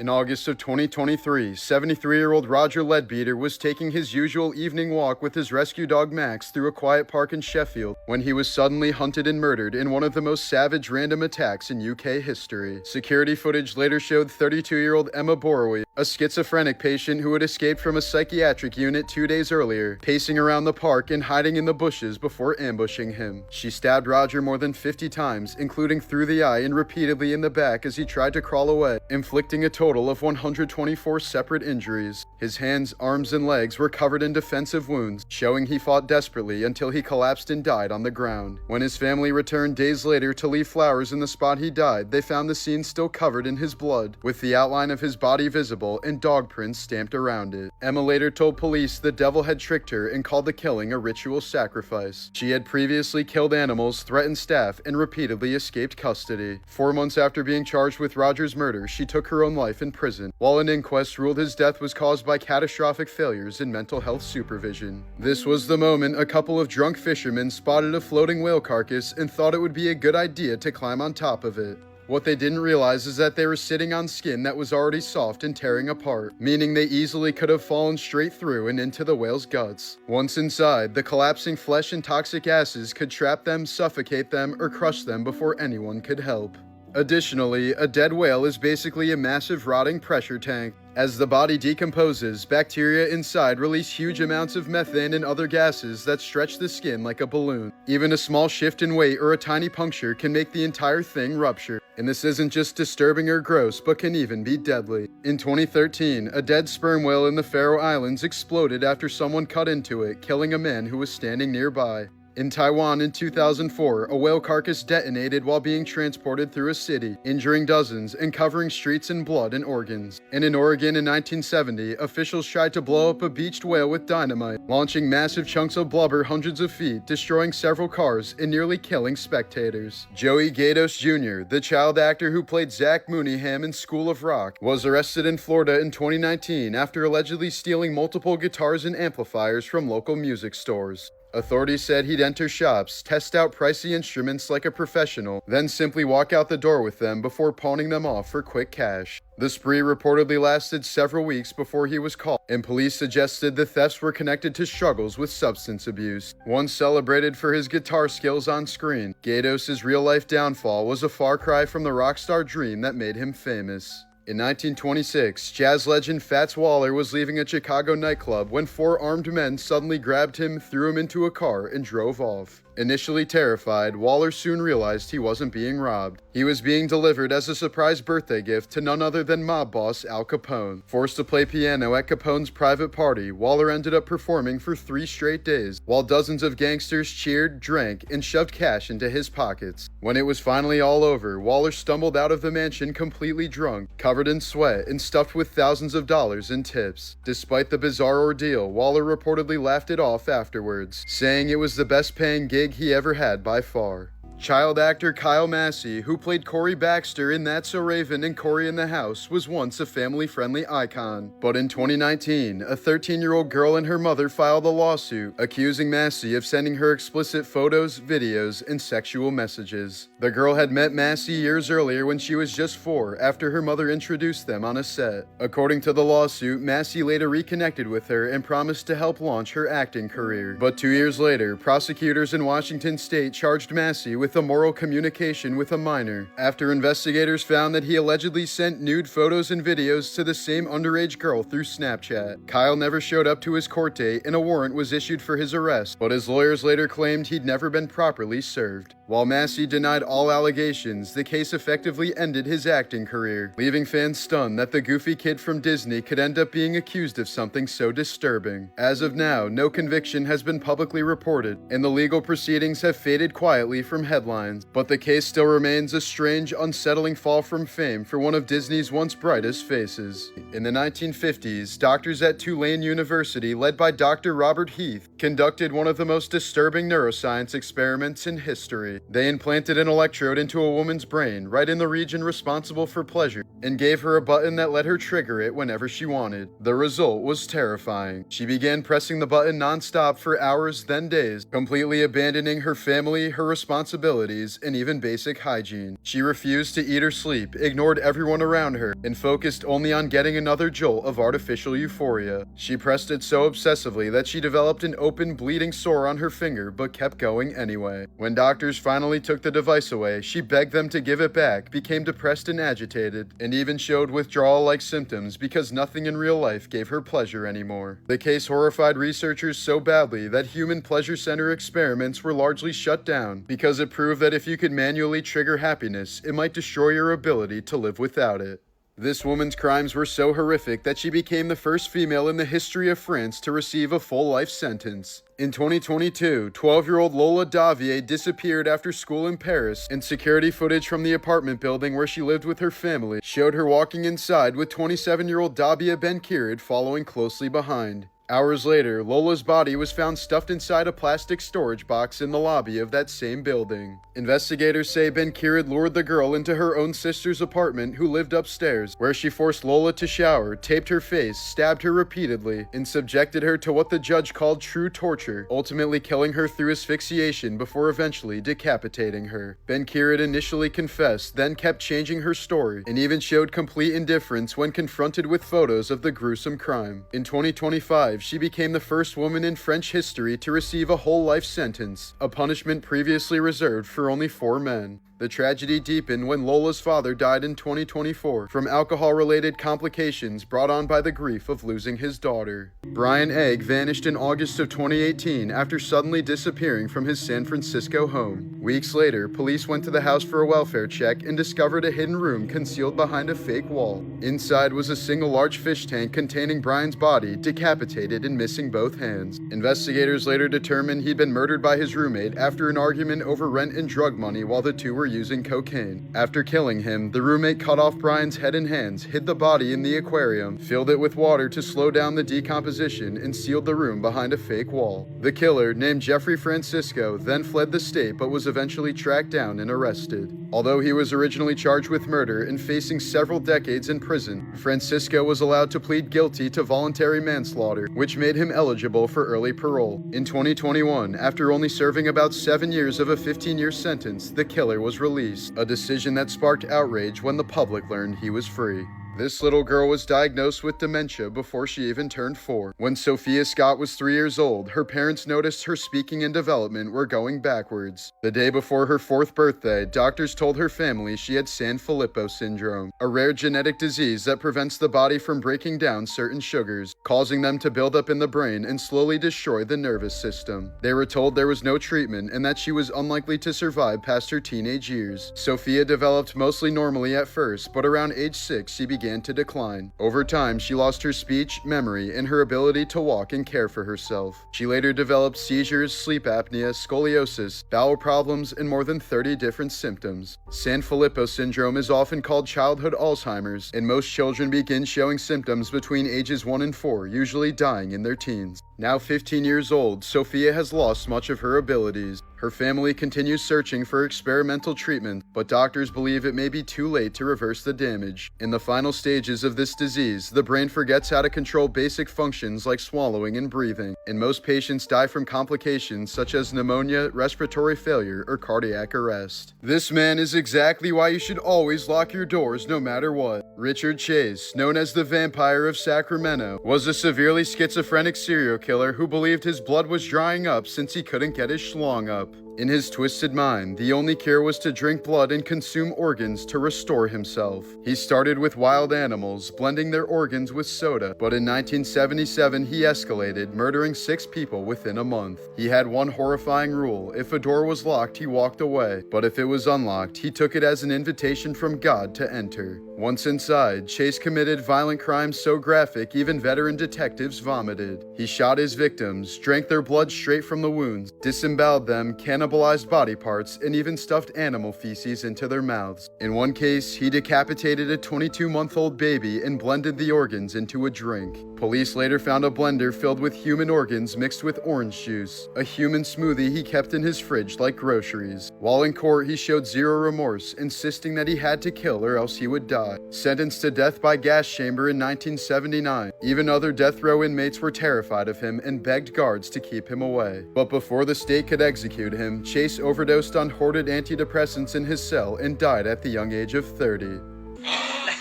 In August of 2023, 73-year-old Roger Leadbeater was taking his usual evening walk with his rescue dog Max through a quiet park in Sheffield when he was suddenly hunted and murdered in one of the most savage random attacks in UK history. Security footage later showed 32-year-old Emma Boroway, a schizophrenic patient who had escaped from a psychiatric unit 2 days earlier, pacing around the park and hiding in the bushes before ambushing him. She stabbed Roger more than 50 times, including through the eye and repeatedly in the back as he tried to crawl away, inflicting a total of 124 separate injuries. His hands, arms, and legs were covered in defensive wounds, showing he fought desperately until he collapsed and died on the ground. When his family returned days later to leave flowers in the spot he died, they found the scene still covered in his blood, with the outline of his body visible and dog prints stamped around it. Emma later told police the devil had tricked her and called the killing a ritual sacrifice. She had previously killed animals, threatened staff, and repeatedly escaped custody. 4 months after being charged with Roger's murder, she took her own life in prison, while an inquest ruled his death was caused by catastrophic failures in mental health supervision. This was the moment a couple of drunk fishermen spotted a floating whale carcass and thought it would be a good idea to climb on top of it. What they didn't realize is that they were sitting on skin that was already soft and tearing apart, meaning they easily could have fallen straight through and into the whale's guts. Once inside, the collapsing flesh and toxic gases could trap them, suffocate them, or crush them before anyone could help. Additionally, a dead whale is basically a massive rotting pressure tank. As the body decomposes, bacteria inside release huge amounts of methane and other gases that stretch the skin like a balloon. Even a small shift in weight or a tiny puncture can make the entire thing rupture. And this isn't just disturbing or gross, but can even be deadly. In 2013, a dead sperm whale in the Faroe Islands exploded after someone cut into it, killing a man who was standing nearby. In Taiwan in 2004, a whale carcass detonated while being transported through a city, injuring dozens and covering streets in blood and organs. And in Oregon in 1970, officials tried to blow up a beached whale with dynamite, launching massive chunks of blubber hundreds of feet, destroying several cars and nearly killing spectators. Joey Gatos Jr., the child actor who played Zach Mooneyham in School of Rock, was arrested in Florida in 2019 after allegedly stealing multiple guitars and amplifiers from local music stores. Authorities said he'd enter shops, test out pricey instruments like a professional, then simply walk out the door with them before pawning them off for quick cash. The spree reportedly lasted several weeks before he was caught, and police suggested the thefts were connected to struggles with substance abuse. Once celebrated for his guitar skills on screen, Gatos' real-life downfall was a far cry from the rock star dream that made him famous. In 1926, jazz legend Fats Waller was leaving a Chicago nightclub when 4 armed men suddenly grabbed him, threw him into a car, and drove off. Initially terrified, Waller soon realized he wasn't being robbed. He was being delivered as a surprise birthday gift to none other than mob boss Al Capone. Forced to play piano at Capone's private party, Waller ended up performing for 3 straight days, while dozens of gangsters cheered, drank, and shoved cash into his pockets. When it was finally all over, Waller stumbled out of the mansion completely drunk, covered in sweat, and stuffed with thousands of dollars in tips. Despite the bizarre ordeal, Waller reportedly laughed it off afterwards, saying it was the best paying gig he ever had by far. Child actor Kyle Massey, who played Corey Baxter in That's So Raven and Corey in the House, was once a family-friendly icon. But in 2019, a 13-year-old girl and her mother filed a lawsuit accusing Massey of sending her explicit photos, videos, and sexual messages. The girl had met Massey years earlier when she was just 4, after her mother introduced them on a set. According to the lawsuit, Massey later reconnected with her and promised to help launch her acting career. But 2 years later, prosecutors in Washington state charged Massey with immoral communication with a minor, after investigators found that he allegedly sent nude photos and videos to the same underage girl through Snapchat. Kyle never showed up to his court date and a warrant was issued for his arrest, but his lawyers later claimed he'd never been properly served. While Massey denied all allegations, the case effectively ended his acting career, leaving fans stunned that the goofy kid from Disney could end up being accused of something so disturbing. As of now, no conviction has been publicly reported, and the legal proceedings have faded quietly from headlines, but the case still remains a strange, unsettling fall from fame for one of Disney's once brightest faces. In the 1950s, doctors at Tulane University, led by Dr. Robert Heath, conducted one of the most disturbing neuroscience experiments in history. body. They implanted an electrode into a woman's brain, right in the region responsible for pleasure, and gave her a button that let her trigger it whenever she wanted. The result was terrifying. She began pressing the button non-stop for hours, then days, completely abandoning her family, her responsibilities, and even basic hygiene. She refused to eat or sleep, ignored everyone around her, and focused only on getting another jolt of artificial euphoria. She pressed it so obsessively that she developed an open, bleeding sore on her finger, but kept going anyway. When doctors finally took the device away, she begged them to give it back, became depressed and agitated, and even showed withdrawal-like symptoms because nothing in real life gave her pleasure anymore. The case horrified researchers so badly that human pleasure center experiments were largely shut down because it proved that if you could manually trigger happiness, it might destroy your ability to live without it. This woman's crimes were so horrific that she became the first female in the history of France to receive a full life sentence. In 2022, 12-year-old Lola Davier disappeared after school in Paris, and security footage from the apartment building where she lived with her family showed her walking inside with 27-year-old Dabia Ben-Kirid following closely behind. Hours later, Lola's body was found stuffed inside a plastic storage box in the lobby of that same building. Investigators say Ben-Kirid lured the girl into her own sister's apartment, who lived upstairs, where she forced Lola to shower, taped her face, stabbed her repeatedly, and subjected her to what the judge called true torture, ultimately killing her through asphyxiation before eventually decapitating her. Ben-Kirid initially confessed, then kept changing her story, and even showed complete indifference when confronted with photos of the gruesome crime. In 2025, she became the first woman in French history to receive a whole life sentence, a punishment previously reserved for only 4 men. The tragedy deepened when Lola's father died in 2024 from alcohol-related complications brought on by the grief of losing his daughter. Brian Egg vanished in August of 2018 after suddenly disappearing from his San Francisco home. Weeks later, police went to the house for a welfare check and discovered a hidden room concealed behind a fake wall. Inside was a single large fish tank containing Brian's body, decapitated and missing both hands. Investigators later determined he'd been murdered by his roommate after an argument over rent and drug money while the two were using cocaine. After killing him, the roommate cut off Brian's head and hands, hid the body in the aquarium, filled it with water to slow down the decomposition, and sealed the room behind a fake wall. The killer, named Jeffrey Francisco, then fled the state but was eventually tracked down and arrested. Although he was originally charged with murder and facing several decades in prison, Francisco was allowed to plead guilty to voluntary manslaughter, which made him eligible for early parole. In 2021, after only serving about 7 years of a 15-year sentence, the killer was released, a decision that sparked outrage when the public learned he was free. This little girl was diagnosed with dementia before she even turned 4. When Sophia Scott was 3 years old, her parents noticed her speaking and development were going backwards. The day before her 4th birthday, doctors told her family she had Sanfilippo syndrome, a rare genetic disease that prevents the body from breaking down certain sugars, causing them to build up in the brain and slowly destroy the nervous system. They were told there was no treatment and that she was unlikely to survive past her teenage years. Sophia developed mostly normally at first, but around age 6 she began to decline. Over time, she lost her speech, memory, and her ability to walk and care for herself. She later developed seizures, sleep apnea, scoliosis, bowel problems, and more than 30 different symptoms. Sanfilippo syndrome is often called childhood Alzheimer's, and most children begin showing symptoms between ages 1 and 4, usually dying in their teens. Now 15 years old, Sophia has lost much of her abilities. Her family continues searching for experimental treatment, but doctors believe it may be too late to reverse the damage. In the final stages of this disease, the brain forgets how to control basic functions like swallowing and breathing, and most patients die from complications such as pneumonia, respiratory failure, or cardiac arrest. This man is exactly why you should always lock your doors no matter what. Richard Chase, known as the Vampire of Sacramento, was a severely schizophrenic serial killer who believed his blood was drying up since he couldn't get his schlong up. In his twisted mind, the only cure was to drink blood and consume organs to restore himself. He started with wild animals, blending their organs with soda, but in 1977 he escalated, murdering 6 people within a month. He had one horrifying rule: if a door was locked, he walked away, but if it was unlocked, he took it as an invitation from God to enter. Once inside, Chase committed violent crimes so graphic even veteran detectives vomited. He shot his victims, drank their blood straight from the wounds, disemboweled them, cannibalized body parts, and even stuffed animal feces into their mouths. In one case, he decapitated a 22-month-old baby and blended the organs into a drink. Police later found a blender filled with human organs mixed with orange juice, a human smoothie he kept in his fridge like groceries. While in court, he showed zero remorse, insisting that he had to kill or else he would die. Sentenced to death by gas chamber in 1979, even other death row inmates were terrified of him and begged guards to keep him away. But before the state could execute him, Chase overdosed on hoarded antidepressants in his cell and died at the young age of 30.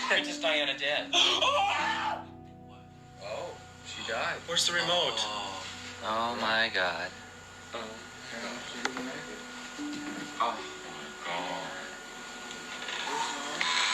Princess Diana dead. Oh, she died. Where's the remote? Oh my God.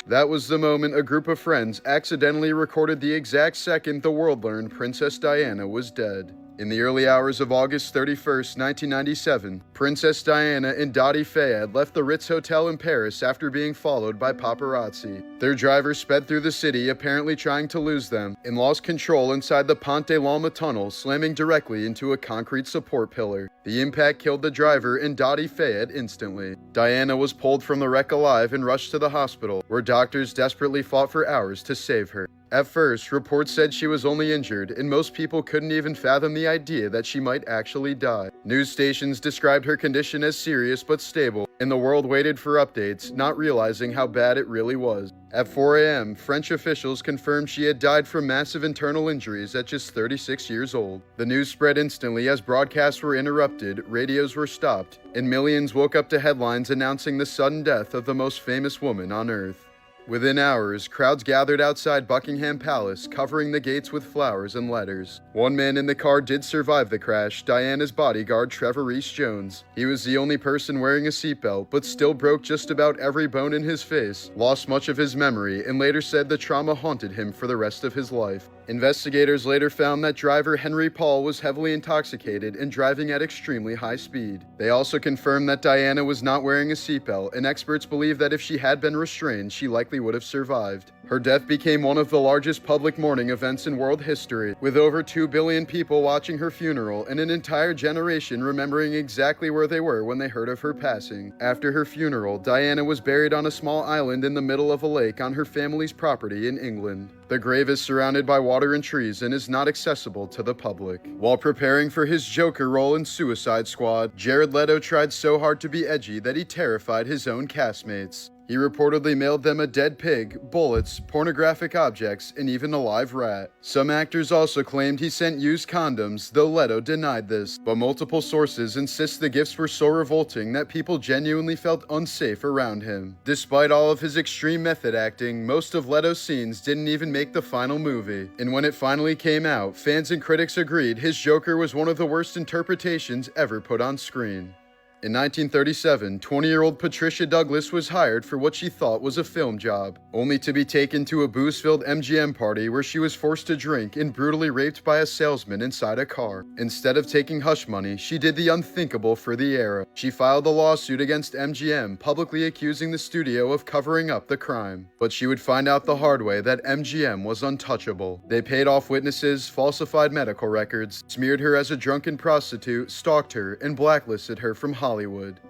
That was the moment a group of friends accidentally recorded the exact second the world learned Princess Diana was dead. In the early hours of August 31st, 1997, Princess Diana and Dottie Fayed left the Ritz Hotel in Paris after being followed by paparazzi. Their driver sped through the city, apparently trying to lose them, and lost control inside the Pont de l'Alma tunnel, slamming directly into a concrete support pillar. The impact killed the driver and Dottie Fayed instantly. Diana was pulled from the wreck alive and rushed to the hospital, where doctors desperately fought for hours to save her. At first, reports said she was only injured, and most people couldn't even fathom the idea that she might actually die. News stations described her condition as serious but stable, and the world waited for updates, not realizing how bad it really was. At 4 a.m., French officials confirmed she had died from massive internal injuries at just 36 years old. The news spread instantly as broadcasts were interrupted, radios were stopped, and millions woke up to headlines announcing the sudden death of the most famous woman on Earth. Within hours, crowds gathered outside Buckingham Palace, covering the gates with flowers and letters. One man in the car did survive the crash, Diana's bodyguard Trevor Rees-Jones. He was the only person wearing a seatbelt, but still broke just about every bone in his face, lost much of his memory, and later said the trauma haunted him for the rest of his life. Investigators later found that driver Henry Paul was heavily intoxicated and driving at extremely high speed. They also confirmed that Diana was not wearing a seatbelt, and experts believe that if she had been restrained, she likely would have survived. Her death became one of the largest public mourning events in world history, with over 2 billion people watching her funeral and an entire generation remembering exactly where they were when they heard of her passing. After her funeral, Diana was buried on a small island in the middle of a lake on her family's property in England. The grave is surrounded by water and trees and is not accessible to the public. While preparing for his Joker role in Suicide Squad, Jared Leto tried so hard to be edgy that he terrified his own castmates. He reportedly mailed them a dead pig, bullets, pornographic objects, and even a live rat. Some actors also claimed he sent used condoms, though Leto denied this, but multiple sources insist the gifts were so revolting that people genuinely felt unsafe around him. Despite all of his extreme method acting, most of Leto's scenes didn't even make the final movie. And when it finally came out, fans and critics agreed his Joker was one of the worst interpretations ever put on screen. In 1937, 20-year-old Patricia Douglas was hired for what she thought was a film job, only to be taken to a booze-filled MGM party where she was forced to drink and brutally raped by a salesman inside a car. Instead of taking hush money, she did the unthinkable for the era. She filed a lawsuit against MGM, publicly accusing the studio of covering up the crime. But she would find out the hard way that MGM was untouchable. They paid off witnesses, falsified medical records, smeared her as a drunken prostitute, stalked her, and blacklisted her from Hollywood.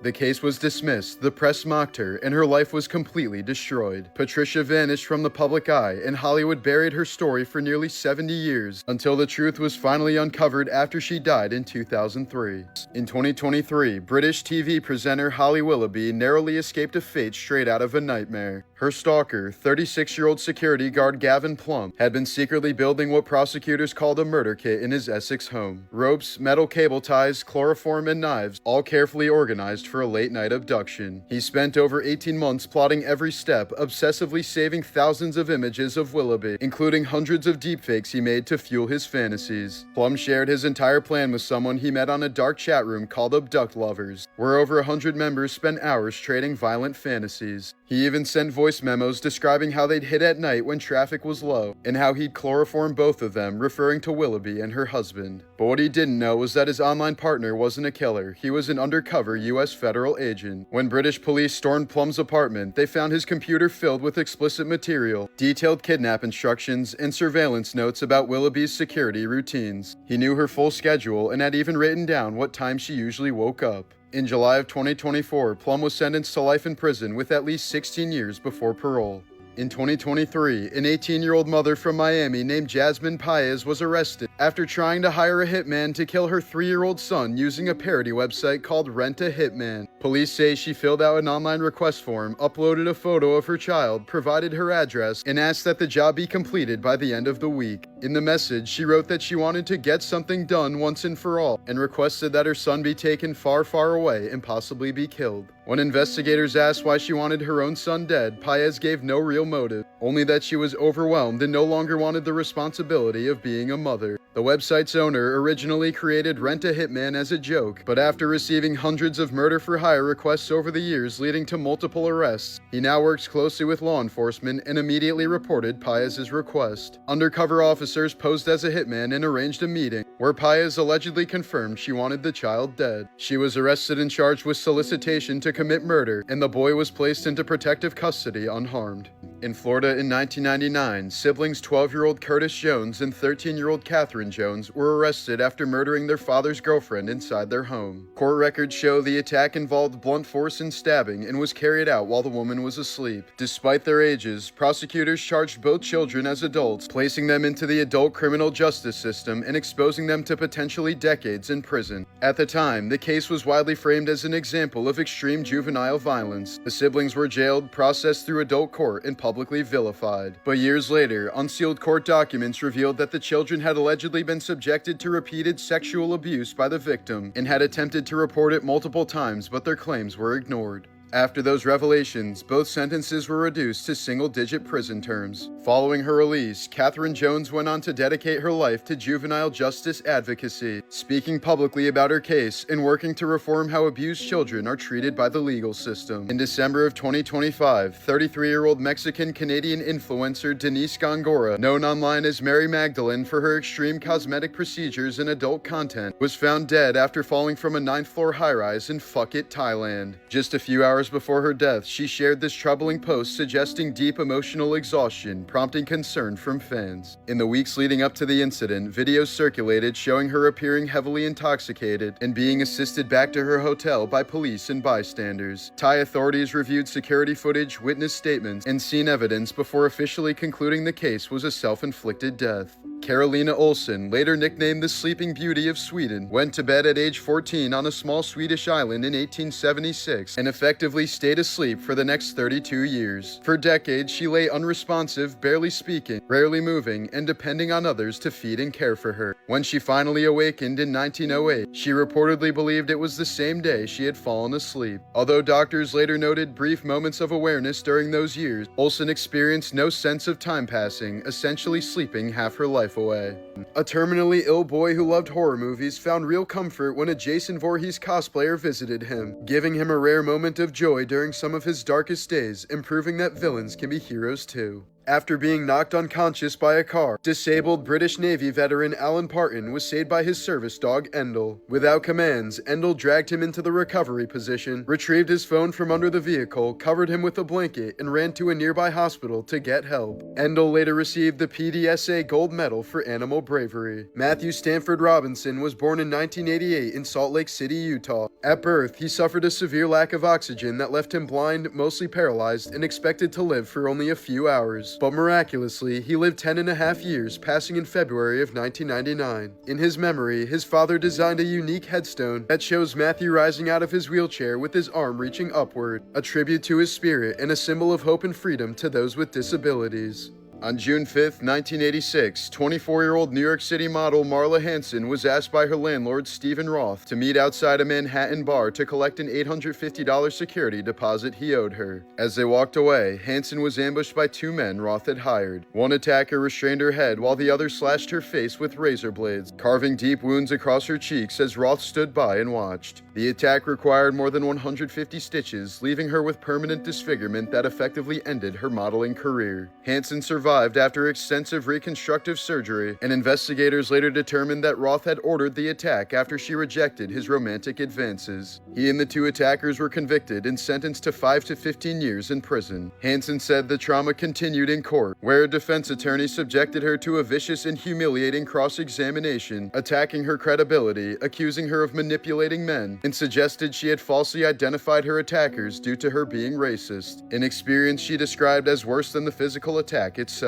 The case was dismissed, the press mocked her, and her life was completely destroyed. Patricia vanished from the public eye, and Hollywood buried her story for nearly 70 years, until the truth was finally uncovered after she died in 2003. In 2023, British TV presenter Holly Willoughby narrowly escaped a fate straight out of a nightmare. Her stalker, 36-year-old security guard Gavin Plumb, had been secretly building what prosecutors called a murder kit in his Essex home. Ropes, metal cable ties, chloroform, and knives, all carefully organized for a late-night abduction. He spent over 18 months plotting every step, obsessively saving thousands of images of Willoughby, including hundreds of deepfakes he made to fuel his fantasies. Plum shared his entire plan with someone he met on a dark chat room called Abduct Lovers, where over 100 members spent hours trading violent fantasies. He even sent voice memos describing how they'd hit at night when traffic was low, and how he'd chloroform both of them, referring to Willoughby and her husband. But what he didn't know was that his online partner wasn't a killer. He was an undercover undercover U.S. federal agent. When British police stormed Plum's apartment, they found his computer filled with explicit material, detailed kidnap instructions, and surveillance notes about Willoughby's security routines. He knew her full schedule and had even written down what time she usually woke up. In July of 2024, Plum was sentenced to life in prison with at least 16 years before parole. In 2023, an 18-year-old mother from Miami named Jasmine Paez was arrested after trying to hire a hitman to kill her 3-year-old son using a parody website called Rent-a-Hitman. Police say she filled out an online request form, uploaded a photo of her child, provided her address, and asked that the job be completed by the end of the week. In the message, she wrote that she wanted to get something done once and for all, and requested that her son be taken far, far away and possibly be killed. When investigators asked why she wanted her own son dead, Paez gave no real motive, only that she was overwhelmed and no longer wanted the responsibility of being a mother. The website's owner originally created Rent-a-Hitman as a joke, but after receiving hundreds of murder-for-hire requests over the years leading to multiple arrests, he now works closely with law enforcement and immediately reported Paez's request. Undercover officers posed as a hitman and arranged a meeting, where Paez allegedly confirmed she wanted the child dead. She was arrested and charged with solicitation to commit murder, and the boy was placed into protective custody unharmed. In Florida in 1999, siblings 12-year-old Curtis Jones and 13-year-old Catherine Jones were arrested after murdering their father's girlfriend inside their home. Court records show the attack involved blunt force and stabbing and was carried out while the woman was asleep. Despite their ages, prosecutors charged both children as adults, placing them into the adult criminal justice system and exposing them to potentially decades in prison. At the time, the case was widely framed as an example of extreme juvenile violence. The siblings were jailed, processed through adult court, and publicly vilified. But years later, unsealed court documents revealed that the children had allegedly been subjected to repeated sexual abuse by the victim and had attempted to report it multiple times, but their claims were ignored. After those revelations, both sentences were reduced to single-digit prison terms. Following her release, Catherine Jones went on to dedicate her life to juvenile justice advocacy, speaking publicly about her case and working to reform how abused children are treated by the legal system. In December of 2025, 33-year-old Mexican-Canadian influencer Denise Gongora, known online as Mary Magdalene for her extreme cosmetic procedures and adult content, was found dead after falling from a 9th-floor high-rise in Phuket, Thailand. Just a few hours before her death, she shared this troubling post suggesting deep emotional exhaustion, prompting concern from fans. In the weeks leading up to the incident, videos circulated showing her appearing heavily intoxicated and being assisted back to her hotel by police and bystanders. Thai authorities reviewed security footage, witness statements, and scene evidence before officially concluding the case was a self-inflicted death. Carolina Olsen, later nicknamed the Sleeping Beauty of Sweden, went to bed at age 14 on a small Swedish island in 1876 and effectively stayed asleep for the next 32 years. For decades, she lay unresponsive, barely speaking, rarely moving, and depending on others to feed and care for her. When she finally awakened in 1908, she reportedly believed it was the same day she had fallen asleep. Although doctors later noted brief moments of awareness during those years, Olsen experienced no sense of time passing, essentially sleeping half her life away. A terminally ill boy who loved horror movies found real comfort when a Jason Voorhees cosplayer visited him, giving him a rare moment of joy during some of his darkest days and proving that villains can be heroes too. After being knocked unconscious by a car, disabled British Navy veteran Alan Parton was saved by his service dog Endel. Without commands, Endel dragged him into the recovery position, retrieved his phone from under the vehicle, covered him with a blanket, and ran to a nearby hospital to get help. Endel later received the PDSA Gold Medal for animal bravery. Matthew Stanford Robinson was born in 1988 in Salt Lake City, Utah. At birth, he suffered a severe lack of oxygen that left him blind, mostly paralyzed, and expected to live for only a few hours. But miraculously, he lived 10.5 years, passing in February of 1999. In his memory, his father designed a unique headstone that shows Matthew rising out of his wheelchair with his arm reaching upward, a tribute to his spirit and a symbol of hope and freedom to those with disabilities. On June 5, 1986, 24-year-old New York City model Marla Hansen was asked by her landlord Stephen Roth to meet outside a Manhattan bar to collect an $850 security deposit he owed her. As they walked away, Hansen was ambushed by 2 men Roth had hired. One attacker restrained her head while the other slashed her face with razor blades, carving deep wounds across her cheeks as Roth stood by and watched. The attack required more than 150 stitches, leaving her with permanent disfigurement that effectively ended her modeling career. Hansen survived survived after extensive reconstructive surgery, and investigators later determined that Roth had ordered the attack after she rejected his romantic advances. He and the two attackers were convicted and sentenced to 5 to 15 years in prison. Hansen said the trauma continued in court, where a defense attorney subjected her to a vicious and humiliating cross-examination, attacking her credibility, accusing her of manipulating men, and suggested she had falsely identified her attackers due to her being racist, an experience she described as worse than the physical attack itself.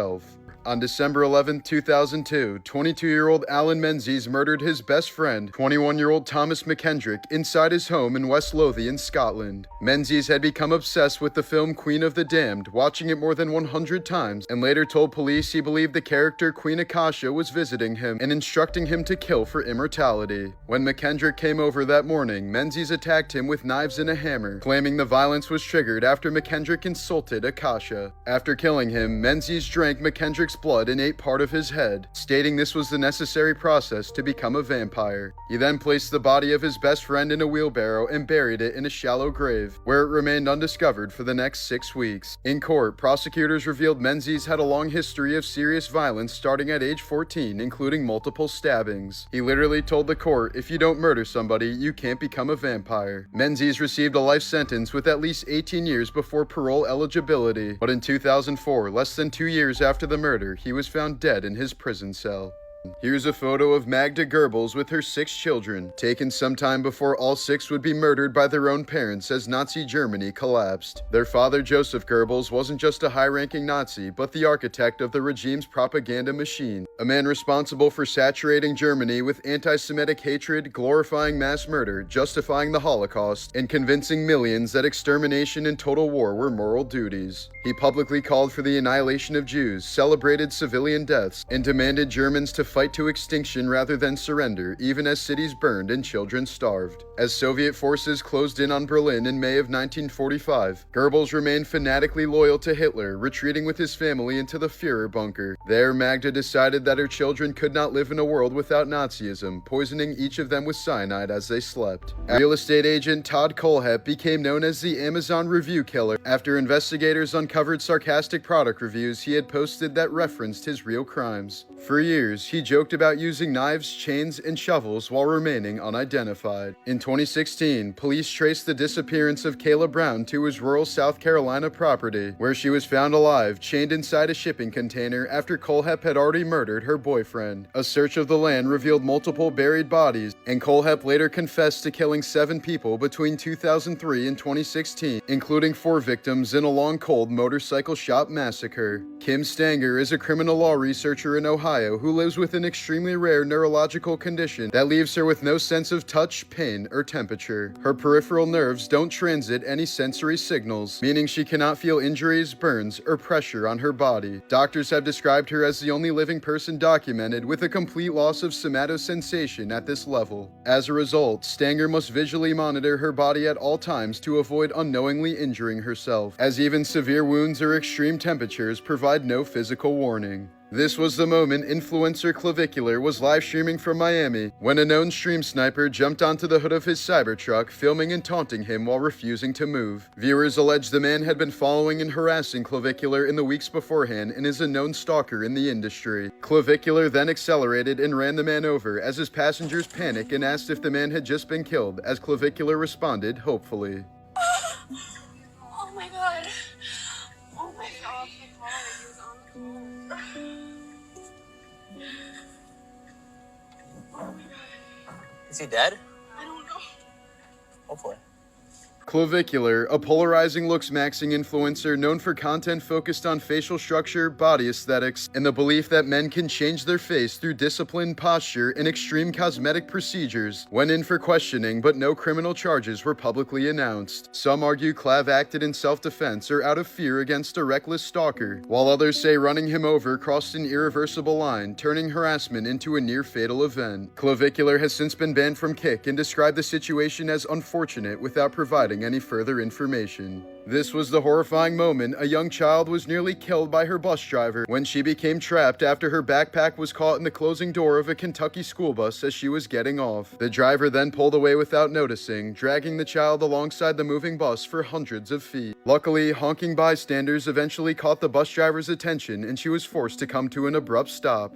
On December 11, 2002, 22-year-old Alan Menzies murdered his best friend, 21-year-old Thomas McKendrick, inside his home in West Lothian, Scotland. Menzies had become obsessed with the film Queen of the Damned, watching it more than 100 times, and later told police he believed the character Queen Akasha was visiting him and instructing him to kill for immortality. When McKendrick came over that morning, Menzies attacked him with knives and a hammer, claiming the violence was triggered after McKendrick insulted Akasha. After killing him, Menzies drank McKendrick's blood and ate part of his head, stating this was the necessary process to become a vampire. He then placed the body of his best friend in a wheelbarrow and buried it in a shallow grave, where it remained undiscovered for the next 6 weeks. In court, prosecutors revealed Menzies had a long history of serious violence starting at age 14, including multiple stabbings. He literally told the court, "If you don't murder somebody, you can't become a vampire." Menzies received a life sentence with at least 18 years before parole eligibility, but in 2004, less than 2 years after the murder, he was found dead in his prison cell. Here's a photo of Magda Goebbels with her 6 children, taken sometime before all 6 would be murdered by their own parents as Nazi Germany collapsed. Their father, Joseph Goebbels, wasn't just a high-ranking Nazi, but the architect of the regime's propaganda machine, a man responsible for saturating Germany with anti-Semitic hatred, glorifying mass murder, justifying the Holocaust, and convincing millions that extermination and total war were moral duties. He publicly called for the annihilation of Jews, celebrated civilian deaths, and demanded Germans to fight to extinction rather than surrender, even as cities burned and children starved. As Soviet forces closed in on Berlin in May of 1945, Goebbels remained fanatically loyal to Hitler, retreating with his family into the Führer bunker. There, Magda decided that her children could not live in a world without Nazism, poisoning each of them with cyanide as they slept. Real estate agent Todd Kohlhepp became known as the Amazon Review Killer after investigators uncovered sarcastic product reviews he had posted that referenced his real crimes. For years, he joked about using knives, chains, and shovels while remaining unidentified. In 2016, police traced the disappearance of Kayla Brown to his rural South Carolina property, where she was found alive, chained inside a shipping container after Kohlhepp had already murdered her boyfriend. A search of the land revealed multiple buried bodies, and Kohlhepp later confessed to killing 7 people between 2003 and 2016, including 4 victims in a long, cold motorcycle shop massacre. Kim Stanger is a criminal law researcher in Ohio who lives with an extremely rare neurological condition that leaves her with no sense of touch, pain, or temperature. Her peripheral nerves don't transit any sensory signals, meaning she cannot feel injuries, burns, or pressure on her body. Doctors have described her as the only living person documented with a complete loss of somatosensation at this level. As a result, Stanger must visually monitor her body at all times to avoid unknowingly injuring herself, as even severe wounds or extreme temperatures provide no physical warning. This was the moment influencer Clavicular was live streaming from Miami when a known stream sniper jumped onto the hood of his Cybertruck, filming and taunting him while refusing to move. Viewers alleged the man had been following and harassing Clavicular in the weeks beforehand and is a known stalker in the industry. Clavicular then accelerated and ran the man over as his passengers panicked and asked if the man had just been killed, as Clavicular responded hopefully. Oh my god. Oh my god. Is he dead? I don't know. Hopefully. Clavicular, a polarizing looks-maxing influencer known for content focused on facial structure, body aesthetics, and the belief that men can change their face through disciplined posture and extreme cosmetic procedures, went in for questioning, but no criminal charges were publicly announced. Some argue Clav acted in self-defense or out of fear against a reckless stalker, while others say running him over crossed an irreversible line, turning harassment into a near-fatal event. Clavicular has since been banned from Kick and described the situation as unfortunate without providing providing any further information. This was the horrifying moment a young child was nearly killed by her bus driver when she became trapped after her backpack was caught in the closing door of a Kentucky school bus as she was getting off. The driver then pulled away without noticing, dragging the child alongside the moving bus for hundreds of feet. Luckily, honking bystanders eventually caught the bus driver's attention and she was forced to come to an abrupt stop.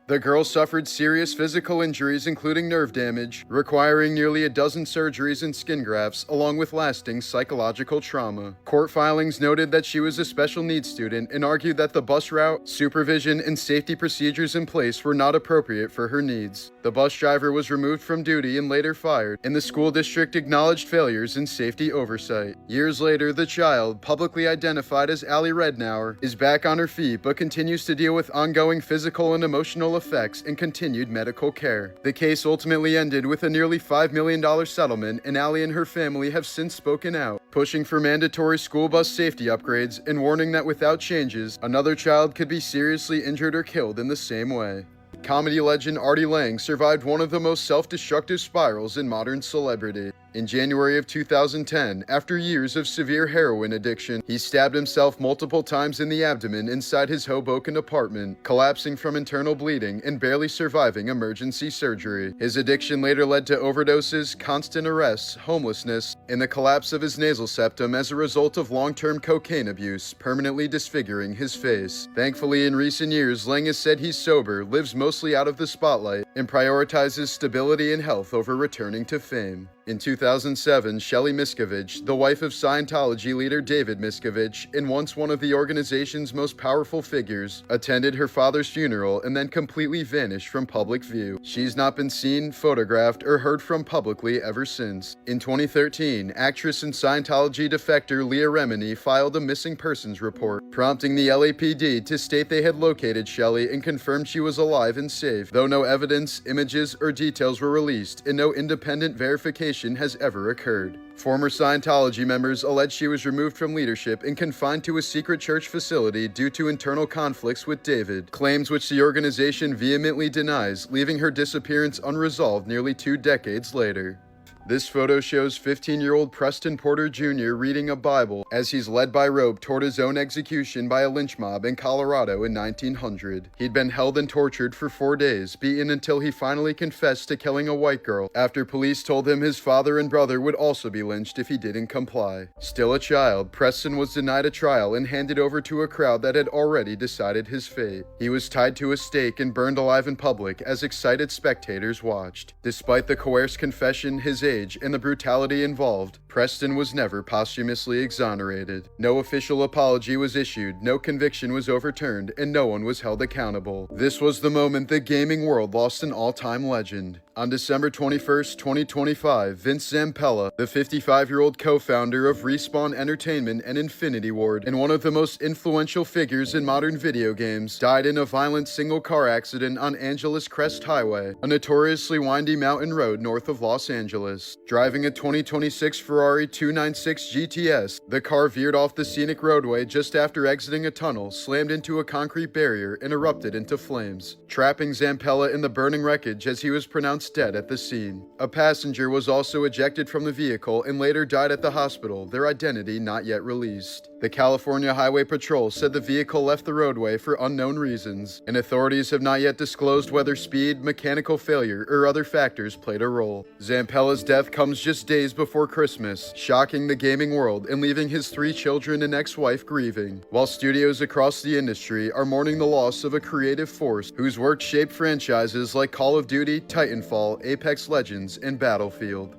The girl suffered serious physical injuries including nerve damage, requiring nearly a dozen surgeries and skin grafts, along with lasting psychological trauma. Court filings noted that she was a special needs student and argued that the bus route, supervision, and safety procedures in place were not appropriate for her needs. The bus driver was removed from duty and later fired, and the school district acknowledged failures in safety oversight. Years later, the child, publicly identified as Allie Rednauer, is back on her feet but continues to deal with ongoing physical and emotional effects and continued medical care. The case ultimately ended with a nearly $5 million settlement, and Allie and her family have since spoken out, pushing for mandatory school bus safety upgrades and warning that without changes, another child could be seriously injured or killed in the same way. Comedy legend Arty Lange survived one of the most self-destructive spirals in modern celebrity. In January of 2010, after years of severe heroin addiction, he stabbed himself multiple times in the abdomen inside his Hoboken apartment, collapsing from internal bleeding and barely surviving emergency surgery. His addiction later led to overdoses, constant arrests, homelessness, and the collapse of his nasal septum as a result of long-term cocaine abuse, permanently disfiguring his face. Thankfully, in recent years, Lange has said he's sober, lives mostly out of the spotlight, and prioritizes stability and health over returning to fame. In 2007, Shelly Miscavige, the wife of Scientology leader David Miscavige and once one of the organization's most powerful figures, attended her father's funeral and then completely vanished from public view. She's not been seen, photographed, or heard from publicly ever since. In 2013, actress and Scientology defector Leah Remini filed a missing persons report, prompting the LAPD to state they had located Shelly and confirmed she was alive and safe, though no evidence, images, or details were released, and no independent verification has ever occurred. Former Scientology members allege she was removed from leadership and confined to a secret church facility due to internal conflicts with David, claims which the organization vehemently denies, leaving her disappearance unresolved nearly 2 decades later. This photo shows 15-year-old Preston Porter Jr. reading a Bible as he's led by rope toward his own execution by a lynch mob in Colorado in 1900. He'd been held and tortured for 4 days, beaten until he finally confessed to killing a white girl after police told him his father and brother would also be lynched if he didn't comply. Still a child, Preston was denied a trial and handed over to a crowd that had already decided his fate. He was tied to a stake and burned alive in public as excited spectators watched. Despite the coerced confession, his age, and the brutality involved, Preston was never posthumously exonerated. No official apology was issued, no conviction was overturned, and no one was held accountable. This was the moment the gaming world lost an all-time legend. On December 21st, 2025, Vince Zampella, the 55-year-old co-founder of Respawn Entertainment and Infinity Ward, and one of the most influential figures in modern video games, died in a violent single-car accident on Angeles Crest Highway, a notoriously windy mountain road north of Los Angeles. Driving a 2026 Ferrari 296 GTS, the car veered off the scenic roadway just after exiting a tunnel, slammed into a concrete barrier, and erupted into flames, trapping Zampella in the burning wreckage as he was pronounced dead at the scene. A passenger was also ejected from the vehicle and later died at the hospital, their identity not yet released. The California Highway Patrol said the vehicle left the roadway for unknown reasons, and authorities have not yet disclosed whether speed, mechanical failure, or other factors played a role. Zampella's death comes just days before Christmas, shocking the gaming world and leaving his 3 children and ex-wife grieving, while studios across the industry are mourning the loss of a creative force whose work shaped franchises like Call of Duty, Titanfall, Apex Legends, and Battlefield.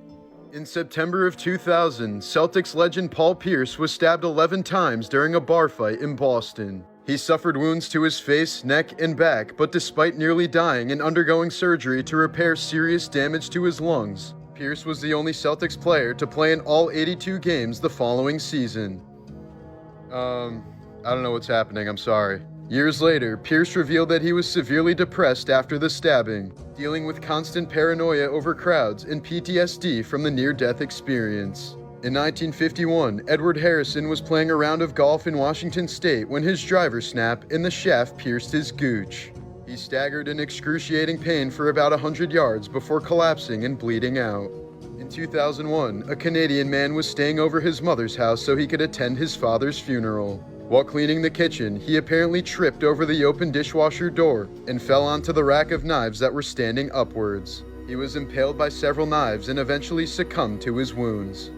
In September of 2000, Celtics legend Paul Pierce was stabbed 11 times during a bar fight in Boston. He suffered wounds to his face, neck, and back, but despite nearly dying and undergoing surgery to repair serious damage to his lungs, Pierce was the only Celtics player to play in all 82 games the following season. I don't know what's happening, I'm sorry. Years later, Pierce revealed that he was severely depressed after the stabbing, dealing with constant paranoia over crowds and PTSD from the near-death experience. In 1951, Edward Harrison was playing a round of golf in Washington State when his driver snap and the shaft pierced his gooch. He staggered in excruciating pain for about 100 yards before collapsing and bleeding out. In 2001, a Canadian man was staying over his mother's house so he could attend his father's funeral. While cleaning the kitchen, he apparently tripped over the open dishwasher door and fell onto the rack of knives that were standing upwards. He was impaled by several knives and eventually succumbed to his wounds.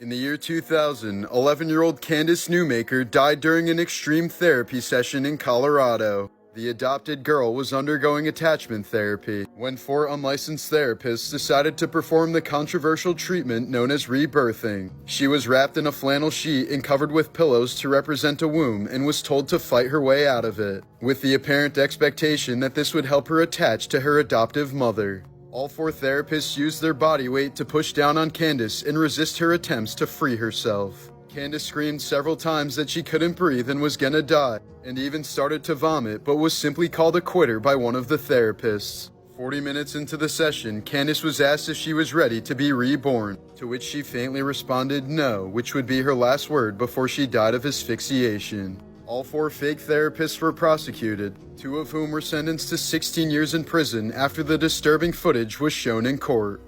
In the year 2000, 11-year-old Candace Newmaker died during an extreme therapy session in Colorado. The adopted girl was undergoing attachment therapy when 4 unlicensed therapists decided to perform the controversial treatment known as rebirthing. She was wrapped in a flannel sheet and covered with pillows to represent a womb and was told to fight her way out of it, with the apparent expectation that this would help her attach to her adoptive mother. All 4 therapists used their body weight to push down on Candace and resist her attempts to free herself. Candace screamed several times that she couldn't breathe and was gonna die, and even started to vomit, but was simply called a quitter by one of the therapists. 40 minutes into the session, Candace was asked if she was ready to be reborn, to which she faintly responded no, which would be her last word before she died of asphyxiation. All 4 fake therapists were prosecuted, 2 of whom were sentenced to 16 years in prison after the disturbing footage was shown in court.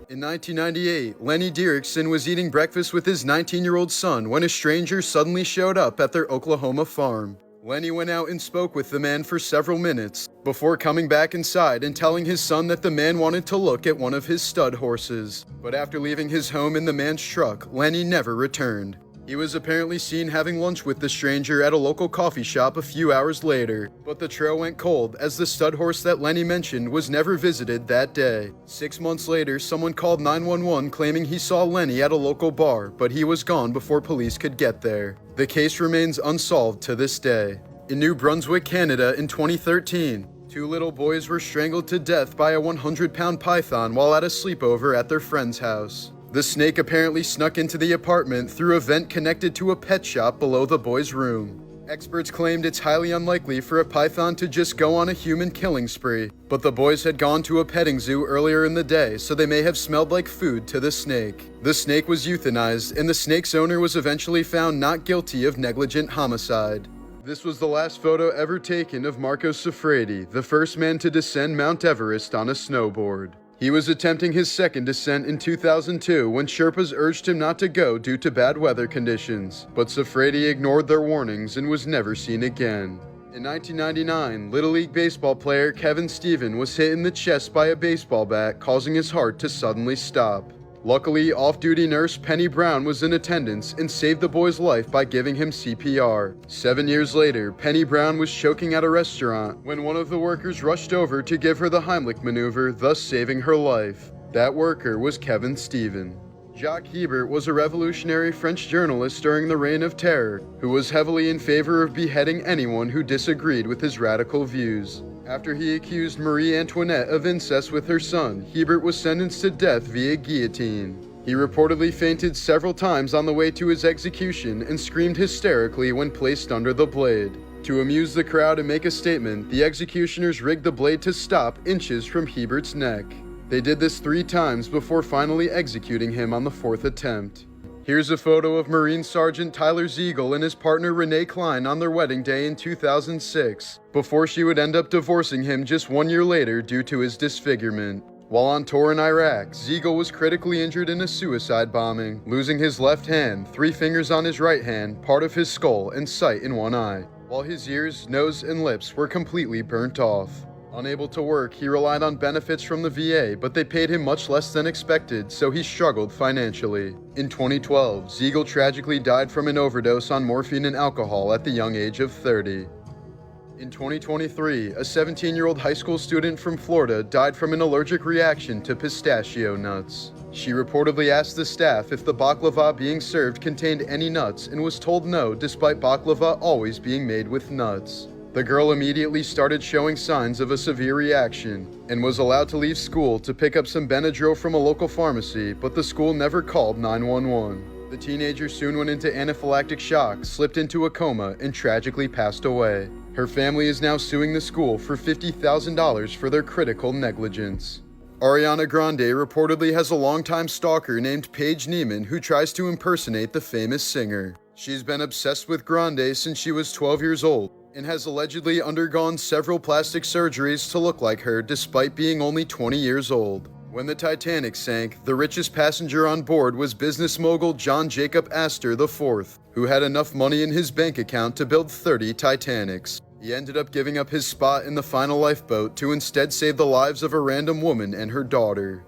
In 1998, Lenny Derickson was eating breakfast with his 19-year-old son when a stranger suddenly showed up at their Oklahoma farm. Lenny went out and spoke with the man for several minutes, before coming back inside and telling his son that the man wanted to look at one of his stud horses. But after leaving his home in the man's truck, Lenny never returned. He was apparently seen having lunch with the stranger at a local coffee shop a few hours later, but the trail went cold as the stud horse that Lenny mentioned was never visited that day. 6 months later, someone called 911 claiming he saw Lenny at a local bar, but he was gone before police could get there. The case remains unsolved to this day. In New Brunswick, Canada in 2013, 2 little boys were strangled to death by a 100-pound python while at a sleepover at their friend's house. The snake apparently snuck into the apartment through a vent connected to a pet shop below the boys' room. Experts claimed it's highly unlikely for a python to just go on a human killing spree, but the boys had gone to a petting zoo earlier in the day, so they may have smelled like food to the snake. The snake was euthanized, and the snake's owner was eventually found not guilty of negligent homicide. This was the last photo ever taken of Marco Siffredi, the first man to descend Mount Everest on a snowboard. He was attempting his second descent in 2002 when Sherpas urged him not to go due to bad weather conditions, but Siffredi ignored their warnings and was never seen again. In 1999, Little League baseball player Kevin Stephen was hit in the chest by a baseball bat, causing his heart to suddenly stop. Luckily, off-duty nurse Penny Brown was in attendance and saved the boy's life by giving him CPR. 7 years later, Penny Brown was choking at a restaurant when one of the workers rushed over to give her the Heimlich maneuver, thus saving her life. That worker was Kevin Stephen. Jacques Hebert was a revolutionary French journalist during the Reign of Terror, who was heavily in favor of beheading anyone who disagreed with his radical views. After he accused Marie Antoinette of incest with her son, Hebert was sentenced to death via guillotine. He reportedly fainted several times on the way to his execution and screamed hysterically when placed under the blade. To amuse the crowd and make a statement, the executioners rigged the blade to stop inches from Hebert's neck. They did this 3 times before finally executing him on the 4th attempt. Here's a photo of Marine Sergeant Tyler Ziegel and his partner Renee Klein on their wedding day in 2006, before she would end up divorcing him just 1 year later due to his disfigurement. While on tour in Iraq, Ziegel was critically injured in a suicide bombing, losing his left hand, 3 fingers on his right hand, part of his skull, and sight in one eye, while his ears, nose, and lips were completely burnt off. Unable to work, he relied on benefits from the VA, but they paid him much less than expected, so he struggled financially. In 2012, Ziegel tragically died from an overdose on morphine and alcohol at the young age of 30. In 2023, a 17-year-old high school student from Florida died from an allergic reaction to pistachio nuts. She reportedly asked the staff if the baklava being served contained any nuts and was told no, despite baklava always being made with nuts. The girl immediately started showing signs of a severe reaction and was allowed to leave school to pick up some Benadryl from a local pharmacy, but the school never called 911. The teenager soon went into anaphylactic shock, slipped into a coma, and tragically passed away. Her family is now suing the school for $50,000 for their critical negligence. Ariana Grande reportedly has a longtime stalker named Paige Neiman who tries to impersonate the famous singer. She's been obsessed with Grande since she was 12 years old and has allegedly undergone several plastic surgeries to look like her despite being only 20 years old. When the Titanic sank, the richest passenger on board was business mogul John Jacob Astor IV, who had enough money in his bank account to build 30 Titanics. He ended up giving up his spot in the final lifeboat to instead save the lives of a random woman and her daughter.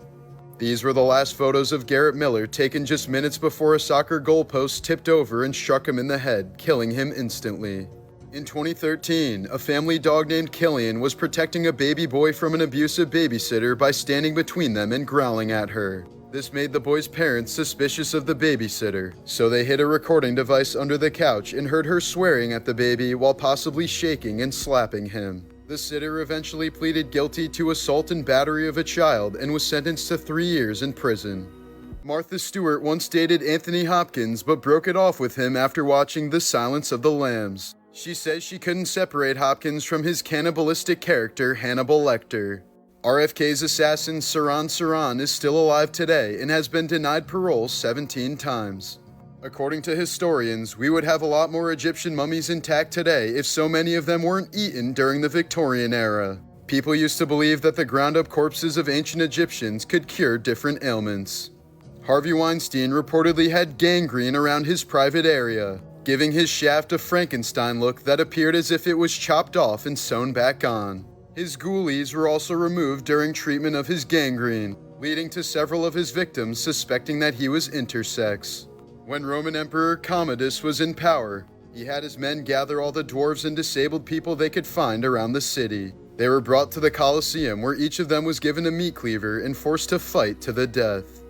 These were the last photos of Garrett Miller taken just minutes before a soccer goalpost tipped over and struck him in the head, killing him instantly. In 2013, a family dog named Killian was protecting a baby boy from an abusive babysitter by standing between them and growling at her. This made the boy's parents suspicious of the babysitter, so they hid a recording device under the couch and heard her swearing at the baby while possibly shaking and slapping him. The sitter eventually pleaded guilty to assault and battery of a child and was sentenced to 3 years in prison. Martha Stewart once dated Anthony Hopkins but broke it off with him after watching The Silence of the Lambs. She says she couldn't separate Hopkins from his cannibalistic character Hannibal Lecter. RFK's assassin Sirhan Sirhan is still alive today and has been denied parole 17 times. According to historians, we would have a lot more Egyptian mummies intact today if so many of them weren't eaten during the Victorian era. People used to believe that the ground-up corpses of ancient Egyptians could cure different ailments. Harvey Weinstein reportedly had gangrene around his private area, giving his shaft a Frankenstein look that appeared as if it was chopped off and sewn back on. His ghoulies were also removed during treatment of his gangrene, leading to several of his victims suspecting that he was intersex. When Roman Emperor Commodus was in power, he had his men gather all the dwarves and disabled people they could find around the city. They were brought to the Colosseum where each of them was given a meat cleaver and forced to fight to the death.